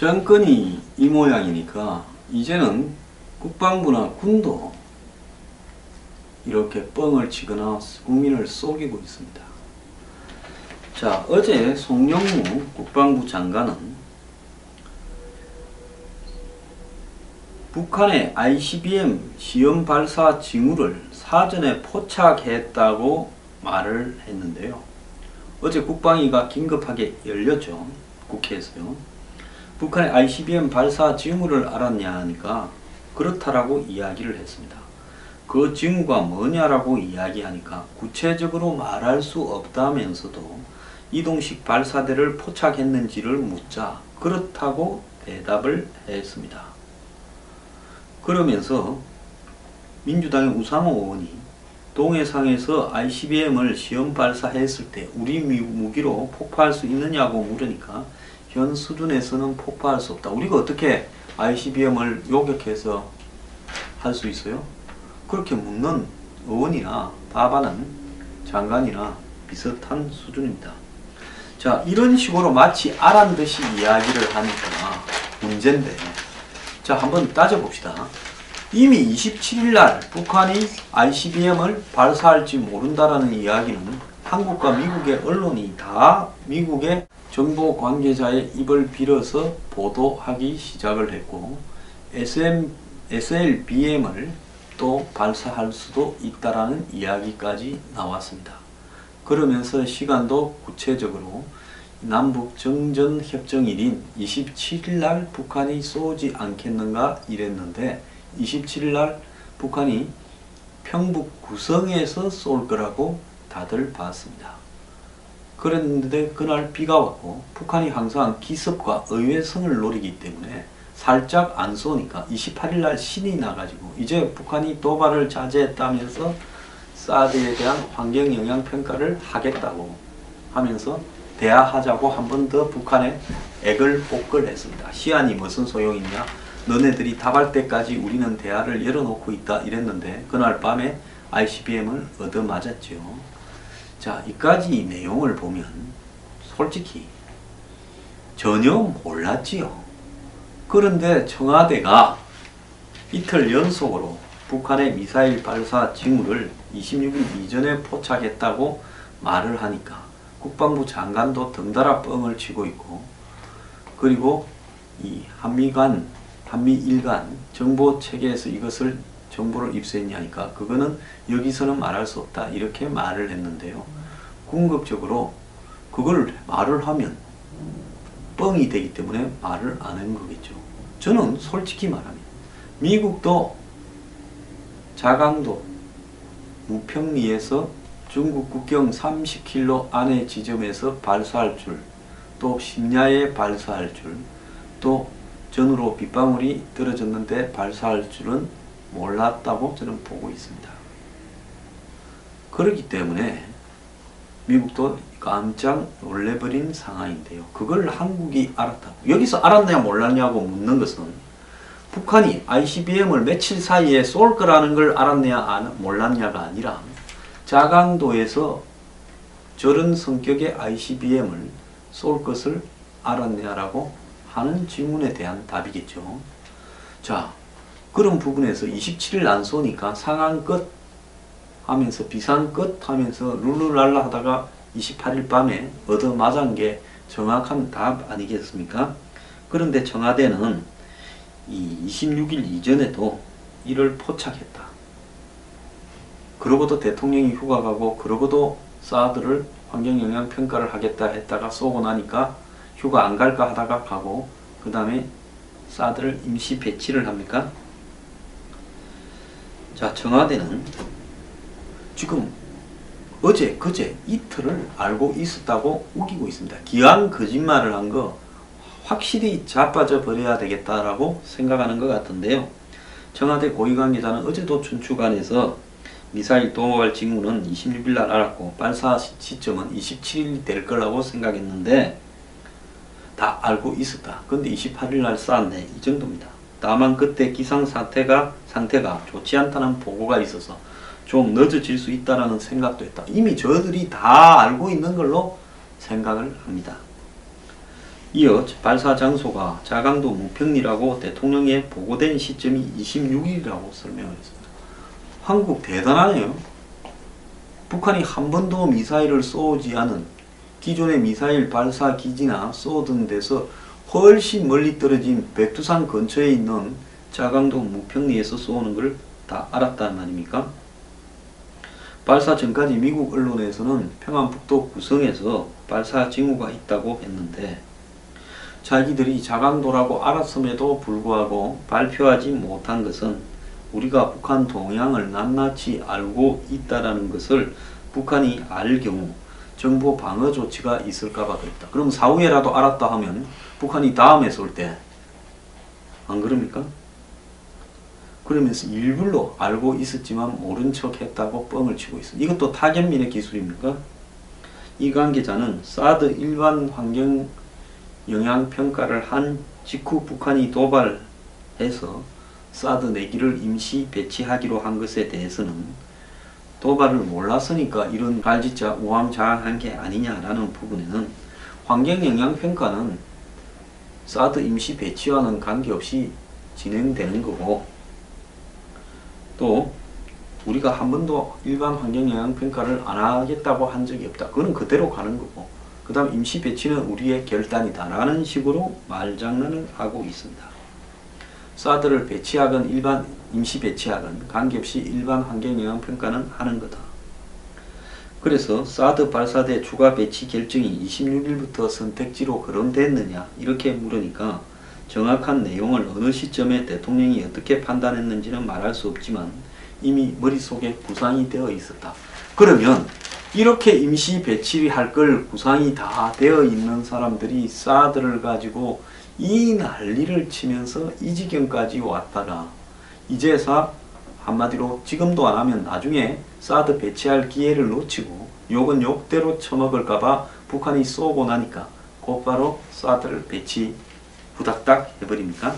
정권이 이 모양이니까 이제는 국방부나 군도 이렇게 뻥을 치거나 국민을 속이고 있습니다. 자, 어제 송영무 국방부 장관은 북한의 ICBM 시험 발사 징후를 사전에 포착했다고 말을 했는데요. 어제 국방위가 긴급하게 열렸죠. 국회에서요. 북한의 ICBM 발사 징후를 알았냐 하니까 그렇다라고 이야기를 했습니다. 그 징후가 뭐냐라고 이야기하니까 구체적으로 말할 수 없다면서도 이동식 발사대를 포착했는지를 묻자 그렇다고 대답을 했습니다. 그러면서 민주당의 우상호 의원이 동해상에서 ICBM을 시험 발사했을 때 우리 무기로 폭파할 수 있느냐고 물으니까 현 수준에서는 폭파할 수 없다. 우리가 어떻게 ICBM을 요격해서 할 수 있어요? 그렇게 묻는 의원이나 답하는 장관이나 비슷한 수준입니다. 자, 이런 식으로 마치 알한 듯이 이야기를 하니까 문제인데, 자, 한번 따져봅시다. 이미 27일 날 북한이 ICBM을 발사할지 모른다라는 이야기는 한국과 미국의 언론이 다 미국의 정보 관계자의 입을 빌어서 보도하기 시작을 했고, SLBM을 또 발사할 수도 있다라는 이야기까지 나왔습니다. 그러면서 시간도 구체적으로 남북 정전협정일인 27일 날 북한이 쏘지 않겠는가 이랬는데 27일 날 북한이 평북 구성에서 쏠 거라고 다들 봤습니다. 그랬는데 그날 비가 왔고 북한이 항상 기습과 의외성을 노리기 때문에 살짝 안 쏘니까 28일 날 신이 나가지고 이제 북한이 도발을 자제했다면서 사드에 대한 환경영향평가를 하겠다고 하면서 대화하자고 한 번 더 북한에 액을 복걸했습니다. 시안이 무슨 소용이냐, 너네들이 답할 때까지 우리는 대화를 열어놓고 있다 이랬는데 그날 밤에 ICBM을 얻어맞았죠. 자, 이까지 내용을 보면 솔직히 전혀 몰랐지요. 그런데 청와대가 이틀 연속으로 북한의 미사일 발사 징후를 26일 이전에 포착했다고 말을 하니까 국방부 장관도 덩달아 뻥을 치고 있고, 그리고 이 한미일 간 정보 체계에서 이것을 정보를 입수했냐니까 그거는 여기서는 말할 수 없다 이렇게 말을 했는데요. 궁극적으로 그걸 말을 하면 뻥이 되기 때문에 말을 안 한 거겠죠. 저는 솔직히 말하면 미국도 자강도 무평리에서 중국 국경 30km 안의 지점에서 발사할 줄, 또 심야에 발사할 줄, 또 전후로 빗방울이 떨어졌는데 발사할 줄은 몰랐다고 저는 보고 있습니다. 그렇기 때문에 미국도 깜짝 놀래버린 상황인데요. 그걸 한국이 알았다고. 여기서 알았냐 몰랐냐고 묻는 것은 북한이 ICBM을 며칠 사이에 쏠 거라는 걸 알았냐 몰랐냐가 아니라 자강도에서 저런 성격의 ICBM을 쏠 것을 알았냐라고 하는 질문에 대한 답이겠죠. 자, 그런 부분에서 27일 안 쏘니까 상황 끝 하면서 비상 끝 하면서 룰루랄라 하다가 28일 밤에 얻어맞은 게 정확한 답 아니겠습니까? 그런데 청와대는 이 26일 이전에도 이를 포착했다. 그러고도 대통령이 휴가 가고 그러고도 사드를 환경영향평가를 하겠다 했다가 쏘고 나니까 휴가 안 갈까 하다가 가고 그 다음에 사드를 임시 배치를 합니까? 자, 청와대는 지금 어제 그제 이틀을 알고 있었다고 우기고 있습니다. 기왕 거짓말을 한 거 확실히 자빠져 버려야 되겠다라고 생각하는 것 같은데요. 청와대 고위관계자는 어제도 춘추관에서 미사일 도발 징후는 26일 날 알았고 발사 시점은 27일이 될 거라고 생각했는데 다 알고 있었다. 근데 28일 날 쐈네. 이 정도입니다. 다만 그때 기상 상태가 좋지 않다는 보고가 있어서 좀 늦어질 수 있다는 생각도 했다. 이미 저들이 다 알고 있는 걸로 생각을 합니다. 이어 발사 장소가 자강도 무평리라고 대통령에 보고된 시점이 26일이라고 설명했습니다. 한국 대단하네요. 북한이 한 번도 미사일을 쏘지 않은 기존의 미사일 발사 기지나 쏘던 데서 훨씬 멀리 떨어진 백두산 근처에 있는 자강도 무평리에서 쏘는 걸 다 알았단 말입니까? 발사 전까지 미국 언론에서는 평안북도 구성에서 발사 징후가 있다고 했는데 자기들이 자강도라고 알았음에도 불구하고 발표하지 못한 것은 우리가 북한 동향을 낱낱이 알고 있다는 것을 북한이 알 경우 정보 방어 조치가 있을까봐 그랬다. 그럼 사후에라도 알았다 하면 북한이 다음에 쏠 때 안 그럽니까? 그러면서 일부러 알고 있었지만 모른 척 했다고 뻥을 치고 있습니다. 이것도 타겟민의 기술입니까? 이 관계자는 사드 일반 환경 영향 평가를 한 직후 북한이 도발해서 사드 4기를 임시 배치하기로 한 것에 대해서는 도발을 몰랐으니까 이런 갈짓자 우왕좌왕한 게 아니냐라는 부분에는 환경 영향 평가는 사드 임시 배치와는 관계없이 진행되는 거고, 또 우리가 한 번도 일반 환경 영향 평가를 안 하겠다고 한 적이 없다. 그건 그대로 가는 거고, 그 다음 임시 배치는 우리의 결단이다 라는 식으로 말장난을 하고 있습니다. 사드를 배치하건 일반 임시 배치하건 관계없이 일반 환경 영향 평가는 하는 거다. 그래서 사드 발사대 추가 배치 결정이 26일부터 선택지로 거론됐느냐 이렇게 물으니까 정확한 내용을 어느 시점에 대통령이 어떻게 판단했는지는 말할 수 없지만 이미 머릿속에 구상이 되어 있었다. 그러면 이렇게 임시 배치할 걸 구상이 다 되어 있는 사람들이 사드를 가지고 이 난리를 치면서 이 지경까지 왔다가 이제서 한마디로 지금도 안 하면 나중에 사드 배치할 기회를 놓치고 욕은 욕대로 처먹을까봐 북한이 쏘고 나니까 곧바로 사드를 배치 후닥닥 해버립니까?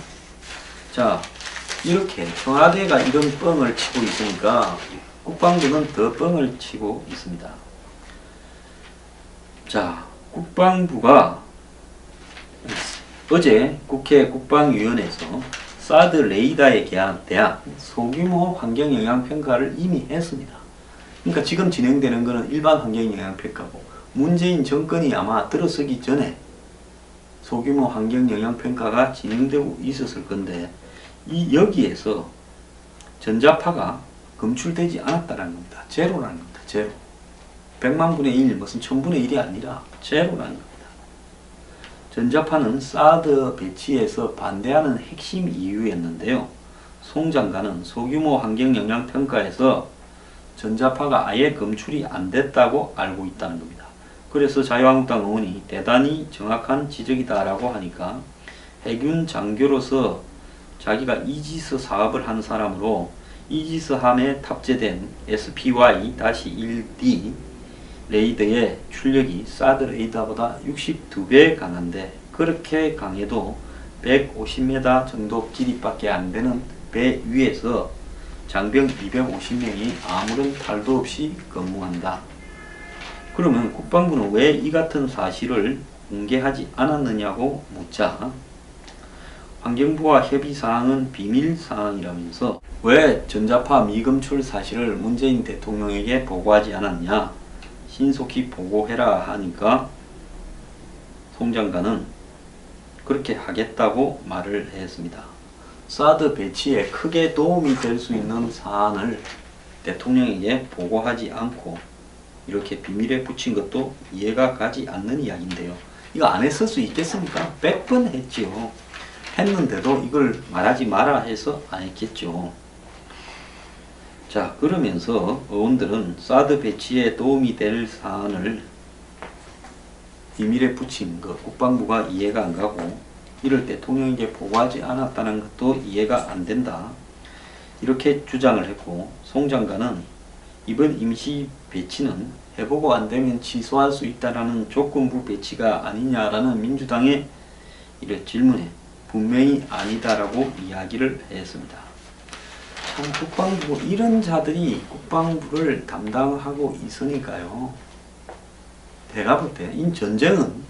자, 이렇게 청와대가 이런 뻥을 치고 있으니까 국방부는 더 뻥을 치고 있습니다. 자, 국방부가 어제 국회 국방위원회에서 사드 레이더에 대한 소규모 환경영향평가를 이미 했습니다. 그러니까 지금 진행되는 것은 일반 환경영향평가고 문재인 정권이 아마 들어서기 전에 소규모 환경영향평가가 진행되고 있었을 건데 여기에서 전자파가 검출되지 않았다는 겁니다. 제로라는 겁니다. 제로. 100만 분의 1, 무슨 1000분의 1이 아니라 제로라는 겁니다. 전자파는 사드 배치에서 반대하는 핵심 이유였는데요. 송 장관은 소규모 환경영향평가에서 전자파가 아예 검출이 안 됐다고 알고 있다는 겁니다. 그래서 자유한국당 의원이 대단히 정확한 지적이다 라고 하니까 해군 장교로서 자기가 이지스 사업을 한 사람으로 이지스 함에 탑재된 SPY-1D 레이더의 출력이 사드 레이더보다 62배 강한데 그렇게 강해도 150m 정도 길이밖에 안 되는 배 위에서 장병 250명이 아무런 탈도 없이 근무한다. 그러면 국방부는 왜 이 같은 사실을 공개하지 않았느냐고 묻자 환경부와 협의사항은 비밀사항이라면서 왜 전자파 미검출 사실을 문재인 대통령에게 보고하지 않았냐, 신속히 보고해라 하니까 송 장관은 그렇게 하겠다고 말을 했습니다. 사드 배치에 크게 도움이 될 수 있는 사안을 대통령에게 보고하지 않고 이렇게 비밀에 붙인 것도 이해가 가지 않는 이야기인데요. 이거 안 했을 수 있겠습니까? 100번 했지요. 했는데도 이걸 말하지 마라 해서 안 했겠죠. 자, 그러면서 의원들은 사드 배치에 도움이 될 사안을 비밀에 붙인 것 국방부가 이해가 안 가고 이를 대통령에게 보고하지 않았다는 것도 이해가 안 된다. 이렇게 주장을 했고 송 장관은 이번 임시 배치는 해보고 안 되면 취소할 수 있다라는 조건부 배치가 아니냐라는 민주당의 이런 질문에 분명히 아니다라고 이야기를 했습니다. 참 국방부 이런 자들이 국방부를 담당하고 있으니까요. 내가 볼 때 이 전쟁은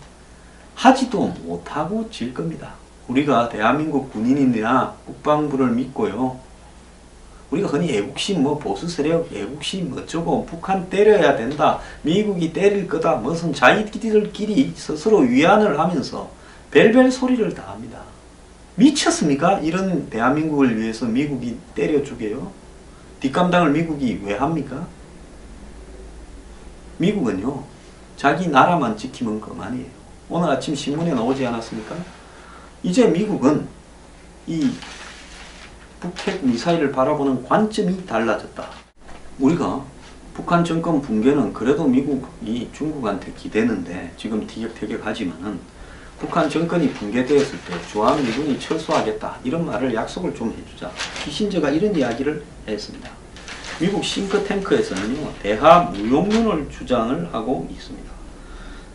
하지도 못하고 질 겁니다. 우리가 대한민국 군인이나 국방부를 믿고요. 우리가 흔히 애국심, 보수 세력, 애국심, 어쩌고, 북한 때려야 된다, 미국이 때릴 거다, 무슨 자기들끼리 스스로 위안을 하면서 별별 소리를 다 합니다. 미쳤습니까? 이런 대한민국을 위해서 미국이 때려주게요? 뒷감당을 미국이 왜 합니까? 미국은요, 자기 나라만 지키면 그만이에요. 오늘 아침 신문에 나오지 않았습니까? 이제 미국은 이 북핵 미사일을 바라보는 관점이 달라졌다. 우리가 북한 정권 붕괴는 그래도 미국이 중국한테 기대는데 지금 티격태격하지만은 북한 정권이 붕괴되었을 때 주한미군이 철수하겠다 이런 말을 약속을 좀 해주자. 키신저가 이런 이야기를 했습니다. 미국 싱크탱크에서는요, 대하 무용론을 주장을 하고 있습니다.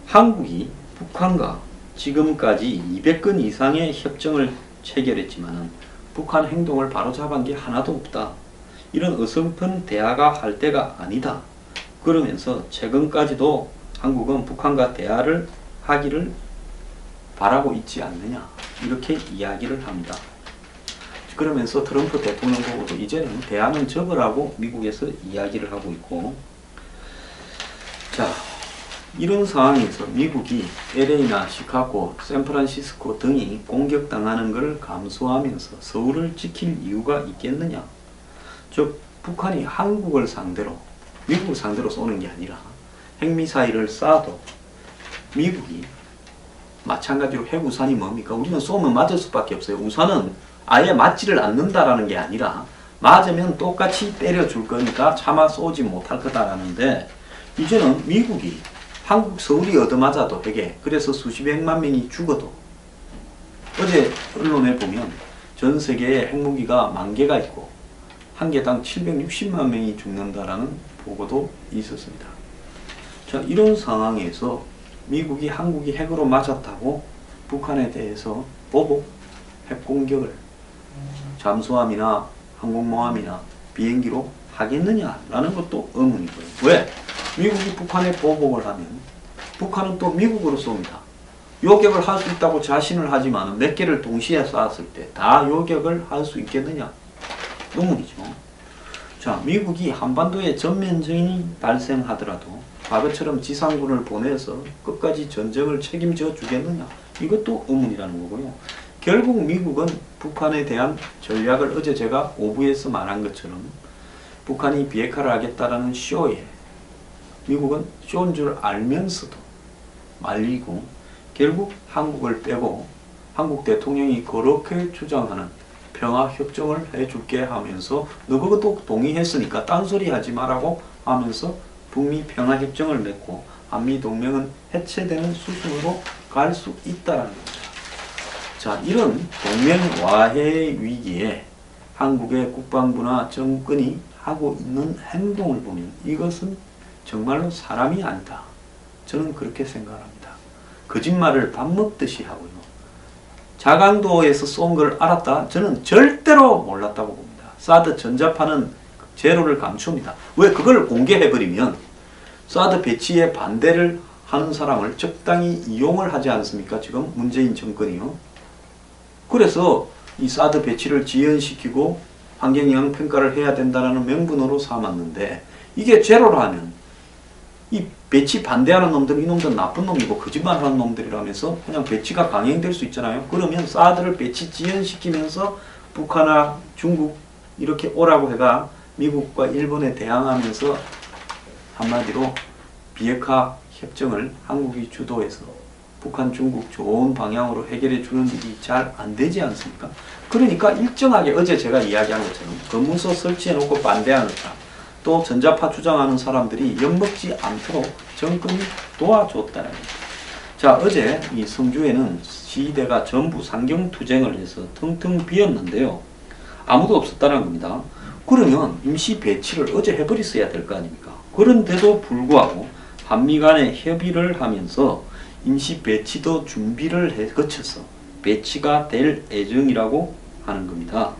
한국이 북한과 지금까지 200건 이상의 협정을 체결했지만은 북한 행동을 바로잡은 게 하나도 없다. 이런 어설픈 대화가 할 때가 아니다. 그러면서 최근까지도 한국은 북한과 대화를 하기를 바라고 있지 않느냐. 이렇게 이야기를 합니다. 그러면서 트럼프 대통령 보고도 이제는 대화는 접으라고 미국에서 이야기를 하고 있고, 자, 이런 상황에서 미국이 LA나 시카고, 샌프란시스코 등이 공격당하는 것을 감수하면서 서울을 지킬 이유가 있겠느냐? 즉 북한이 한국을 상대로, 미국을 상대로 쏘는 게 아니라 핵미사일을 쏴도 미국이 마찬가지로 핵우산이 뭡니까? 우리는 쏘면 맞을 수밖에 없어요. 우산은 아예 맞지를 않는다라는 게 아니라 맞으면 똑같이 때려줄 거니까 차마 쏘지 못할 거다라는데, 이제는 미국이 한국 서울이 얻어맞아도 핵에, 그래서 수십백만 명이 죽어도, 어제 언론에 보면 전 세계에 핵무기가 10,000개가 있고 한 개당 760만 명이 죽는다라는 보고도 있었습니다. 자, 이런 상황에서 미국이 한국이 핵으로 맞았다고 북한에 대해서 보복 핵공격을 잠수함이나 항공모함이나 비행기로 하겠느냐라는 것도 의문이고요. 왜? 미국이 북한에 보복을 하면 북한은 또 미국으로 쏩니다. 요격을 할 수 있다고 자신을 하지만 몇 개를 동시에 쐈을 때 다 요격을 할 수 있겠느냐? 의문이죠. 자, 미국이 한반도에 전면전이 발생하더라도 과거처럼 지상군을 보내서 끝까지 전쟁을 책임져 주겠느냐? 이것도 의문이라는 거고요. 결국 미국은 북한에 대한 전략을 어제 제가 오부에서 말한 것처럼 북한이 비핵화를 하겠다라는 쇼에 미국은 쇼인 줄 알면서도 말리고 결국 한국을 빼고 한국 대통령이 그렇게 주장하는 평화협정을 해줄게 하면서 너 그것도 동의했으니까 딴소리 하지 말라고 하면서 북미 평화협정을 맺고 한미동맹은 해체되는 수순으로 갈 수 있다는 겁니다. 자, 이런 동맹와해 위기에 한국의 국방부나 정권이 하고 있는 행동을 보면 이것은 정말로 사람이 아니다. 저는 그렇게 생각합니다. 거짓말을 밥 먹듯이 하고요. 자강도에서 쏜 걸 알았다? 저는 절대로 몰랐다고 봅니다. 사드 전자파는 제로를 감춥니다. 왜? 그걸 공개해버리면 사드 배치에 반대를 하는 사람을 적당히 이용을 하지 않습니까? 지금 문재인 정권이요. 그래서 이 사드 배치를 지연시키고 환경영향 평가를 해야 된다는 명분으로 삼았는데, 이게 제로라면 이 배치 반대하는 놈들은 이놈들은 나쁜 놈이고 거짓말하는 놈들이라면서 그냥 배치가 강행될 수 있잖아요. 그러면 사드를 배치 지연시키면서 북한이나 중국 이렇게 오라고 해가 미국과 일본에 대항하면서 한마디로 비핵화 협정을 한국이 주도해서 북한, 중국 좋은 방향으로 해결해 주는 일이 잘 안 되지 않습니까? 그러니까 일정하게 어제 제가 이야기한 것처럼 검문소 설치해 놓고 반대하는 사람, 또 전자파 주장하는 사람들이 엿먹지 않도록 정권이 도와줬다는 겁니다. 자, 어제 이 성주에는 시대가 전부 상경투쟁을 해서 텅텅 비었는데요. 아무도 없었다는 겁니다. 그러면 임시 배치를 어제 해버렸어야 될 거 아닙니까? 그런데도 불구하고 한미 간에 협의를 하면서 임시 배치도 준비를 거쳐서 배치가 될 예정이라고 하는 겁니다.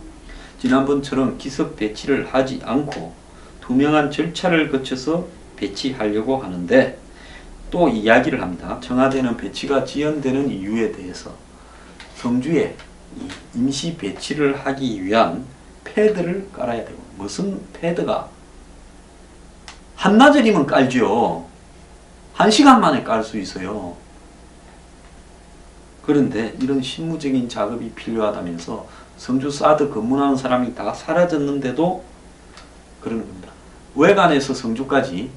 지난번처럼 기습 배치를 하지 않고 투명한 절차를 거쳐서 배치하려고 하는데, 또 이야기를 합니다. 청와대는 배치가 지연되는 이유에 대해서 성주에 임시 배치를 하기 위한 패드를 깔아야 되고, 무슨 패드가 한나절이면 깔죠. 1시간 만에 깔 수 있어요. 그런데 이런 실무적인 작업이 필요하다면서 성주 사드 검문하는 사람이 다 사라졌는데도 그러는 겁니다. 외관에서 성주까지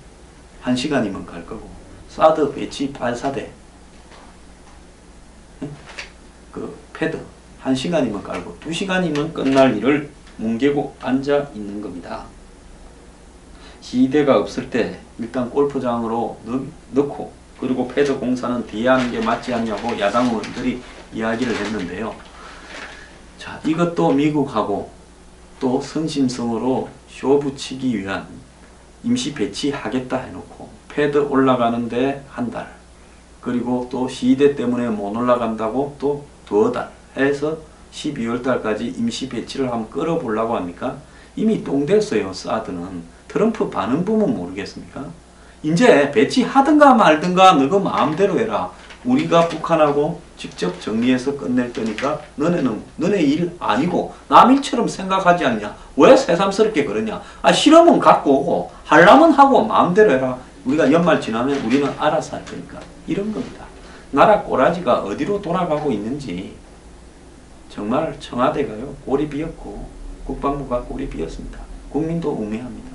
1시간이면 갈 거고, 사드 배치 발사대 그 패드 1시간이면 깔고 2시간이면 끝날 일을 뭉개고 앉아 있는 겁니다. 시대가 없을 때 일단 골프장으로 넣고, 그리고 패드 공사는 뒤에 하는 게 맞지 않냐고 야당 의원들이 이야기를 했는데요. 자, 이것도 미국하고 또 선심성으로 쇼 붙이기 위한 임시 배치하겠다 해놓고 패드 올라가는데 한 달, 그리고 또 시대 때문에 못 올라간다고 또 두어 달 해서 12월 달까지 임시 배치를 한번 끌어보려고 합니까? 이미 똥 됐어요. 사드는. 트럼프 반응 보면 모르겠습니까? 이제 배치하든가 말든가 너가 마음대로 해라. 우리가 북한하고 직접 정리해서 끝낼 거니까 너네 일 아니고 남 일처럼 생각하지 않냐? 왜 새삼스럽게 그러냐? 실험은 갖고 오고 하려면 하고 마음대로 해라. 우리가 연말 지나면 우리는 알아서 할 거니까. 이런 겁니다. 나라 꼬라지가 어디로 돌아가고 있는지 정말 청와대가요 꼴이 비었고 국방부가 꼴이 비었습니다. 국민도 우매합니다.